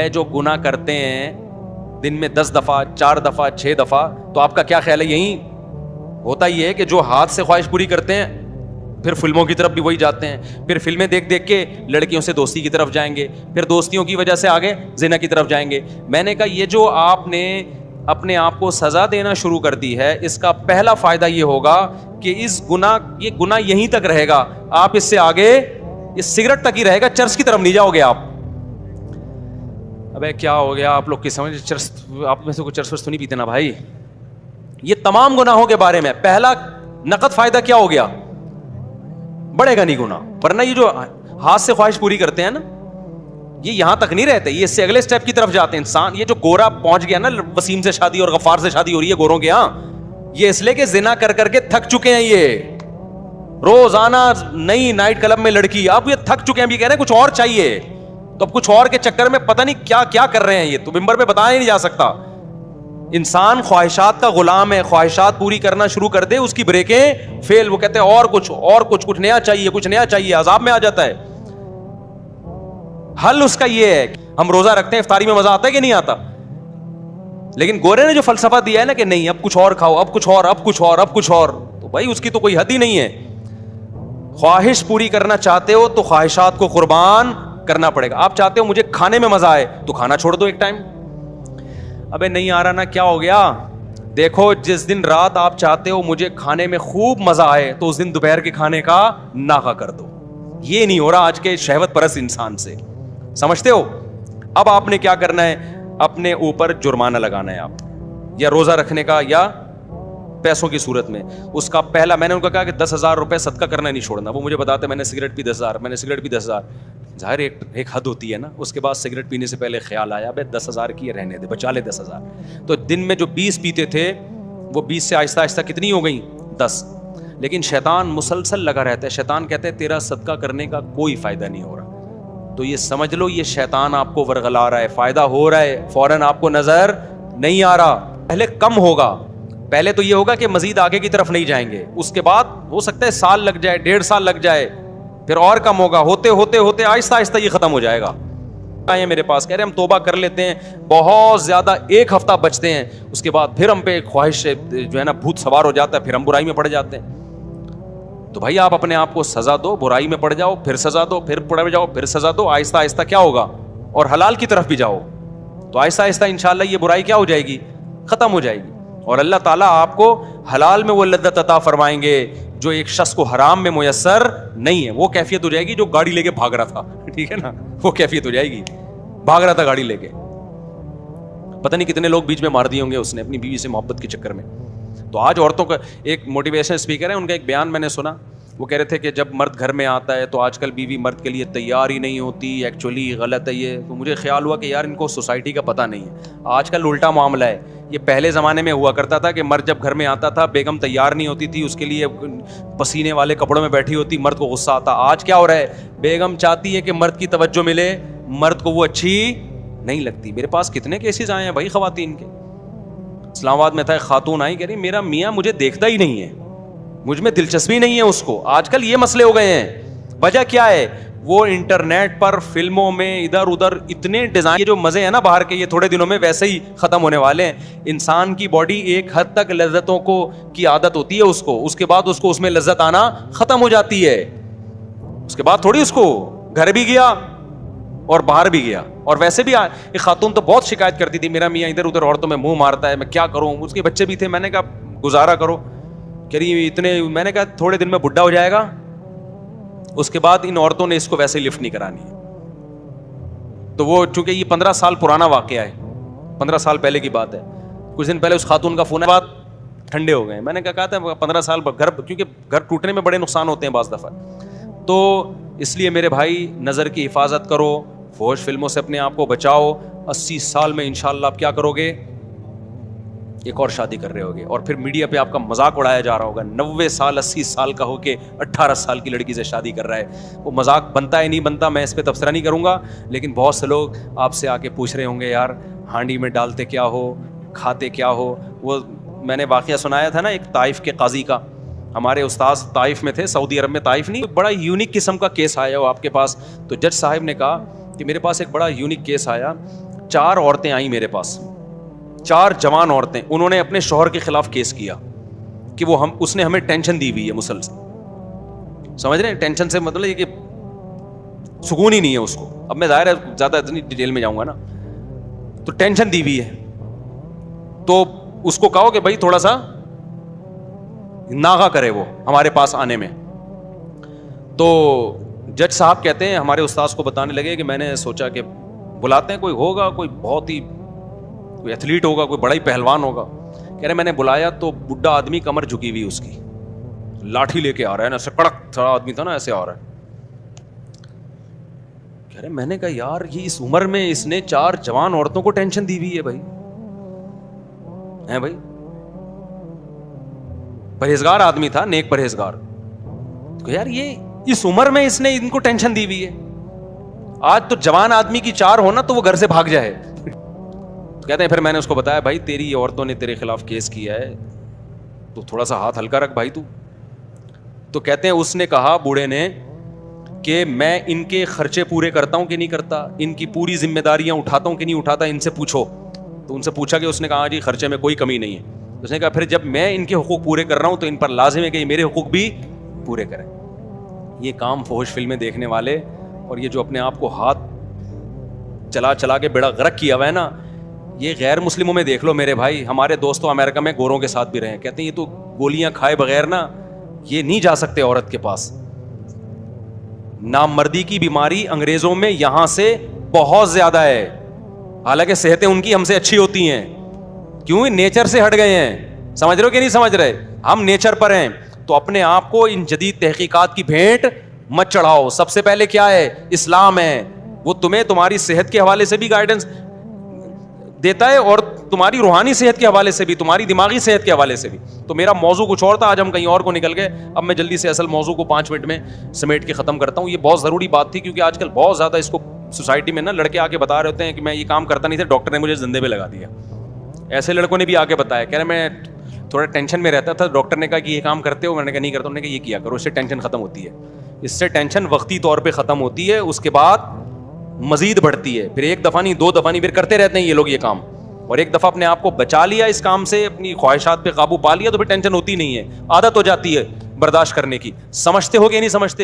جو گناہ کرتے ہیں دن میں 10 دفعہ 4 دفعہ 6 دفعہ, تو آپ کا کیا خیال ہے؟ یہی ہوتا ہی ہے کہ جو ہاتھ سے خواہش پوری کرتے ہیں پھر فلموں کی طرف بھی وہی جاتے ہیں, پھر فلمیں دیکھ دیکھ کے لڑکیوں سے دوستی کی طرف جائیں گے, پھر دوستیوں کی وجہ سے آگے زنا کی طرف جائیں گے. میں نے کہا یہ جو آپ نے اپنے آپ کو سزا دینا شروع کر دی ہے, اس کا پہلا فائدہ یہ ہوگا کہ یہ گناہ یہیں تک رہے گا, آپ اس سے آگے اس سگریٹ تک ہی رہے گا, چرس کی طرف نہیں جاؤ گے آپ. ابے کیا ہو گیا آپ لوگ کی سمجھ, چرس آپ میں سے کوئی چرس ورس تو نہیں پیتے نا بھائی. یہ تمام گناہوں کے بارے میں پہلا نقد فائدہ کیا ہو گیا؟ بڑھے گا نہیں گناہ. ورنہ یہ جو ہاتھ سے خواہش پوری کرتے ہیں نا, یہ یہاں تک نہیں رہتے, یہ اس سے اگلے سٹیپ کی طرف جاتے ہیں. انسان یہ جو گورا پہنچ گیا نا, وسیم سے شادی اور غفار سے شادی ہو رہی ہے گوروں کے ہاں, یہ اس لیے کہ زنا کر کر کے تھک چکے ہیں. یہ روزانہ نئی نائٹ کلب میں لڑکی, اب یہ تھک چکے ہیں, بھی کہہ رہے ہیں کچھ اور چاہیے, تو اب کچھ اور کے چکر میں پتہ نہیں کیا کیا کر رہے ہیں. یہ تو ممبر پہ بتایا ہی نہیں جا سکتا. انسان خواہشات کا غلام ہے, خواہشات پوری کرنا شروع کر دے, اس کی بریکیں فیل, وہ کہتے ہیں اور کچھ نیا چاہیے, کچھ نیا چاہیے, عذاب میں آ جاتا ہے. حل اس کا یہ ہے, ہم روزہ رکھتے ہیں, افطاری میں مزہ آتا ہے کہ نہیں آتا, لیکن گورے نے جو فلسفہ دیا ہے نا کہ نہیں اب کچھ اور کھاؤ, اب کچھ اور, تو بھائی اس کی تو کوئی حد ہی نہیں ہے. خواہش پوری کرنا چاہتے ہو تو خواہشات کو قربان کرنا پڑے گا. آپ چاہتے ہو مجھے کھانے میں مزہ آئے تو کھانا چھوڑ دو ایک ٹائم. ابے نہیں آ رہا نا, کیا ہو گیا؟ دیکھو جس دن رات آپ چاہتے ہو مجھے کھانے میں خوب مزہ آئے تو اس دن دوپہر کے کھانے کا ناغہ کر دو. یہ نہیں ہو رہا آج کے شہوت پرست انسان سے, سمجھتے ہو؟ اب آپ نے کیا کرنا ہے, اپنے اوپر جرمانہ لگانا ہے, آپ یا روزہ رکھنے کا یا پیسوں کی صورت میں. اس کا پہلا, میں نے ان کو کہا کہ 10,000 روپے صدقہ کرنا نہیں چھوڑنا. وہ مجھے بتاتے میں نے سگریٹ پی 10,000, میں نے سگریٹ پی 10,000. ظاہر ایک حد ہوتی ہے نا. اس کے بعد سگریٹ پینے سے پہلے خیال آیا بھائی 10,000 کی رہنے دے, بچا لے 10,000. تو دن میں جو 20 پیتے تھے وہ 20 سے آہستہ آہستہ کتنی ہو گئی؟ 10. لیکن شیطان مسلسل لگا رہتا ہے. شیطان کہتا ہے تیرا صدقہ کرنے کا کوئی فائدہ نہیں ہو رہا, تو یہ سمجھ لو یہ شیطان آپ کو ورغلا رہا ہے, فائدہ ہو رہا ہے, فوراً آپ کو نظر نہیں آ رہا. پہلے کم ہوگا, پہلے تو یہ ہوگا کہ مزید آگے کی طرف نہیں جائیں گے, اس کے بعد ہو سکتا ہے سال لگ جائے, 1.5 سال لگ جائے, پھر اور کم ہوگا, ہوتے ہوتے ہوتے آہستہ آہستہ یہ ختم ہو جائے گا. آئے میرے پاس کہہ رہے ہم توبہ کر لیتے ہیں, بہت زیادہ 1 ہفتہ بچتے ہیں, اس کے بعد پھر ہم پہ ایک خواہش سے جو ہے نا بھوت سوار ہو جاتا ہے, پھر ہم برائی میں پڑ جاتے ہیں. تو بھائی آپ اپنے آپ کو سزا دو, برائی میں پڑ جاؤ, پھر سزا دو, پھر پڑ جاؤ, پھر سزا دو, آہستہ آہستہ کیا ہوگا, اور حلال کی طرف بھی جاؤ, تو آہستہ آہستہ انشاءاللہ یہ برائی کیا ہو جائے گی, ختم ہو جائے گی. اور اللہ تعالیٰ آپ کو حلال میں وہ لذت عطا فرمائیں گے جو ایک شخص کو حرام میں میسر نہیں ہے. وہ کیفیت ہو جائے گی جو گاڑی لے کے بھاگ رہا تھا, ٹھیک ہے نا, وہ کیفیت ہو جائے گی. بھاگ رہا تھا گاڑی لے کے, پتہ نہیں کتنے لوگ بیچ میں مار دیے ہوں گے اس نے اپنی بیوی سے محبت کے چکر میں. تو آج عورتوں کا ایک موٹیویشن اسپیکر ہے, ان کا ایک بیان میں نے سنا, وہ کہہ رہے تھے کہ جب مرد گھر میں آتا ہے تو آج کل بیوی مرد کے لیے تیار ہی نہیں ہوتی, ایکچولی غلط ہے یہ. تو مجھے خیال ہوا کہ یار ان کو سوسائٹی کا پتہ نہیں ہے, آج کل الٹا معاملہ ہے. یہ پہلے زمانے میں ہوا کرتا تھا کہ مرد جب گھر میں آتا تھا بیگم تیار نہیں ہوتی تھی, اس کے لیے پسینے والے کپڑوں میں بیٹھی ہوتی, مرد کو غصہ آتا. آج کیا ہو رہا ہے, بیگم چاہتی ہے کہ مرد کی توجہ ملے, مرد کو وہ اچھی نہیں لگتی. میرے پاس کتنے کیسز آئے ہیں بھائی خواتین کے. اسلام آباد میں تھا ایک خاتون آئی, کہہ رہی میرا میاں مجھے دیکھتا ہی نہیں ہے, مجھ میں دلچسپی نہیں ہے اس کو. آج کل یہ مسئلے ہو گئے ہیں. وجہ کیا ہے, وہ انٹرنیٹ پر فلموں میں ادھر ادھر اتنے ڈیزائن, یہ جو مزے ہیں نا باہر کے, یہ تھوڑے دنوں میں ویسے ہی ختم ہونے والے ہیں. انسان کی باڈی ایک حد تک لذتوں کو کی عادت ہوتی ہے اس کو, اس کے بعد اس کو اس میں لذت آنا ختم ہو جاتی ہے. اس کے بعد تھوڑی اس کو گھر بھی گیا اور باہر بھی گیا. اور ویسے بھی ایک خاتون تو بہت شکایت کرتی تھی, میرا میاں ادھر ادھر عورتوں میں منہ مارتا ہے, میں کیا کروں. اس کے بچے بھی تھے, میں نے کہا گزارا کرو. کہہ رہی اتنے, میں نے کہا تھوڑے دن میں بڈھا ہو جائے گا, اس کے بعد ان عورتوں نے اس کو ویسے ہی لفٹ نہیں کرانی ہے. تو وہ چونکہ یہ 15 سال پرانا واقعہ ہے, 15 سال پہلے کی بات ہے. کچھ دن پہلے اس خاتون کا فون ہے, بات ٹھنڈے ہو گئے. میں نے کہا تھا 15 سال گھر, کیونکہ گھر ٹوٹنے میں بڑے نقصان ہوتے ہیں بعض دفعہ, تو اس لیے میرے بھائی نظر کی حفاظت کرو, فحش فلموں سے اپنے آپ کو بچاؤ. 80 سال میں انشاءاللہ آپ کیا کرو گے, ایک اور شادی کر رہے ہوگے, اور پھر میڈیا پہ آپ کا مذاق اڑایا جا رہا ہوگا. 90 سال 80 سال کا ہو کے 18 سال کی لڑکی سے شادی کر رہا ہے. وہ مذاق بنتا ہے نہیں بنتا, میں اس پہ تبصرہ نہیں کروں گا, لیکن بہت سے لوگ آپ سے آ کے پوچھ رہے ہوں گے یار ہانڈی میں ڈالتے کیا ہو, کھاتے کیا ہو. وہ میں نے واقعہ سنایا تھا نا ایک طائف کے قاضی کا, ہمارے استاذ طائف میں تھے, سعودی عرب میں. طائف نہیں, بڑا یونیک قسم کا کیس آیا ہو آپ کے پاس. تو جج صاحب نے کہا کہ میرے پاس ایک بڑا یونیک کیس آیا, 4 عورتیں آئیں میرے پاس, 4 جوان عورتیں. انہوں نے اپنے شوہر کے خلاف کیس کیا کہ وہ اس نے ہمیں ٹینشن دی ہوئی ہے مسلسل. سمجھ رہے ہیں, ٹینشن سے مطلب یہ کہ سکون ہی نہیں ہے اس کو. اب میں ظاہر ہے زیادہ اتنی ڈیٹیل میں جاؤں گا نا, تو ٹینشن دی ہوئی ہے. تو اس کو کہو کہ بھائی تھوڑا سا ناغا کرے وہ ہمارے پاس آنے میں. تو جج صاحب کہتے ہیں ہمارے استاذ کو بتانے لگے کہ میں نے سوچا کہ بلاتے ہیں, کوئی ہوگا, کوئی بہت ہی کوئی ایتھلیٹ ہوگا, کوئی بڑا ہی پہلوان ہوگا. کہہ رہے میں نے بلایا تو بڈھا آدمی, کمر جھکی ہوئی اس کی, لاٹھی لے کے آ رہا ہے نا, ایسے کڑک تھڑا آدمی تھا نا, ایسے آ رہا ہے. کہہ رہے میں نے کہا یار یہ اس عمر میں اس نے 4 جوان عورتوں کو ٹینشن دی ہوئی ہے بھائی, ہیں بھائی, پرہیزگار آدمی تھا, نیک پرہیزگار. تو یار یہ اس عمر میں اس نے ان کو ٹینشن دی ہوئی ہے. آج تو جوان آدمی کی 4 ہونا تو وہ گھر سے بھاگ جائے. تو کہتے ہیں پھر میں نے اس کو بتایا بھائی تیری عورتوں نے تیرے خلاف کیس کیا ہے تو تھوڑا سا ہاتھ ہلکا رکھ بھائی تو. تو کہتے ہیں اس نے کہا, بوڑھے نے, کہ میں ان کے خرچے پورے کرتا ہوں کہ نہیں کرتا, ان کی پوری ذمہ داریاں اٹھاتا ہوں کہ نہیں اٹھاتا, ان سے پوچھو. تو ان سے پوچھا کہ اس نے کہا جی خرچے میں کوئی کمی نہیں ہے. اس نے کہا پھر جب میں ان کے حقوق پورے کر رہا ہوں تو ان پر لازم ہے کہ یہ میرے حقوق بھی پورے کریں. یہ کام فحش فلمیں دیکھنے والے اور یہ جو اپنے آپ کو ہاتھ چلا چلا کے بیڑا غرق کیا ہوا ہے نا, یہ غیر مسلموں میں دیکھ لو میرے بھائی. ہمارے دوستوں امریکہ میں گوروں کے ساتھ بھی رہے, کہتے ہیں یہ تو گولیاں کھائے بغیر نا یہ نہیں جا سکتے عورت کے پاس. نامردی کی بیماری انگریزوں میں یہاں سے بہت زیادہ ہے, حالانکہ صحتیں ان کی ہم سے اچھی ہوتی ہیں. کیوں؟ نیچر سے ہٹ گئے ہیں. سمجھ رہے ہو کہ نہیں سمجھ رہے؟ ہم نیچر پر ہیں. تو اپنے آپ کو ان جدید تحقیقات کی بھینٹ مت چڑھاؤ. سب سے پہلے کیا ہے؟ اسلام ہے. وہ تمہیں تمہاری صحت کے حوالے سے بھی گائیڈنس دیتا ہے اور تمہاری روحانی صحت کے حوالے سے بھی, تمہاری دماغی صحت کے حوالے سے بھی. تو میرا موضوع کچھ اور تھا, آج ہم کہیں اور کو نکل گئے. اب میں جلدی سے اصل موضوع کو 5 منٹ میں سمیٹ کے ختم کرتا ہوں. یہ بہت ضروری بات تھی کیونکہ آج کل بہت زیادہ اس کو سوسائٹی میں نا لڑکے آ کے بتا رہے ہوتے ہیں کہ میں یہ کام کرتا نہیں تھا, ڈاکٹر نے مجھے زندے پہ لگا دیا. ایسے لڑکوں نے بھی آ کے بتایا, کہہ رہے میں تھوڑا ٹینشن میں رہتا تھا, ڈاکٹر نے کہا کہ یہ کام کرتے ہو, میں نے کہا نہیں کرتا. انہوں نے کہا یہ کیا کرو, اس سے ٹینشن ختم ہوتی ہے. اس سے ٹینشن وقتی طور پہ ختم ہوتی ہے, اس کے بعد مزید بڑھتی ہے. پھر 1 دفعہ نہیں 2 دفعہ نہیں, پھر کرتے رہتے ہیں یہ لوگ یہ کام. اور ایک دفعہ اپنے آپ کو بچا لیا اس کام سے, اپنی خواہشات پہ قابو پا لیا, تو پھر ٹینشن ہوتی نہیں ہے, عادت ہو جاتی ہے برداشت کرنے کی. سمجھتے ہو کہ نہیں سمجھتے؟